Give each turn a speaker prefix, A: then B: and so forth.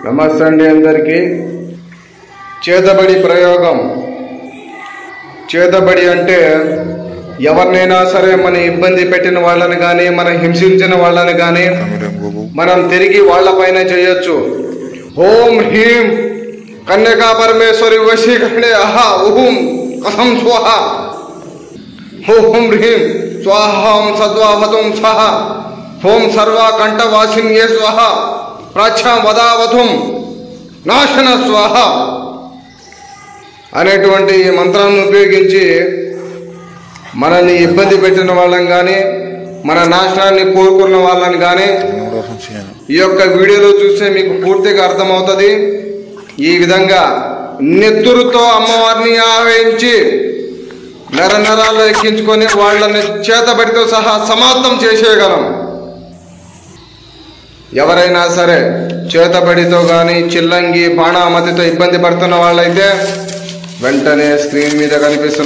A: నమస్తే అండి అందరికీ. చేతబడి ప్రయోగం. చేతబడి అంటే ఎవరినైనా సరే మన ఇబ్బంది పెట్టిన వాళ్ళని కానీ మన హింసించిన వాళ్ళని కానీ మనం తిరిగి వాళ్ళపైన చేయొచ్చు. ఓం హ్రీం కన్యకా పరమేశ్వరి వశీకరణే అహా ఓం కసం స్వాహ ఓం హ్రీం స్వాహం సద్వాహతుం స్వహ ఓం సర్వా కంఠవాసిన్యే స్వహ ప్రాచ్యాం వదావధుం నాశన స్వాహ అనేటువంటి ఈ మంత్రాన్ని ఉపయోగించి మనల్ని ఇబ్బంది పెట్టిన వాళ్ళని కానీ మన నాశనాన్ని కోరుకున్న వాళ్ళని కానీ ఈ యొక్క వీడియోలో చూస్తే మీకు పూర్తిగా అర్థమవుతుంది. ఈ విధంగా నెత్తురుతో అమ్మవారిని ఆవహించి నరాలు ఎక్కించుకొని వాళ్ళని చేతబడితో సహా సమాప్తం చేసేయగలం. ఎవరైనా సరే చేతబడితో కానీ చిల్లంగి బాణామతితో ఇబ్బంది పడుతున్న వాళ్ళైతే వెంటనే స్క్రీన్ మీద కనిపిస్తున్న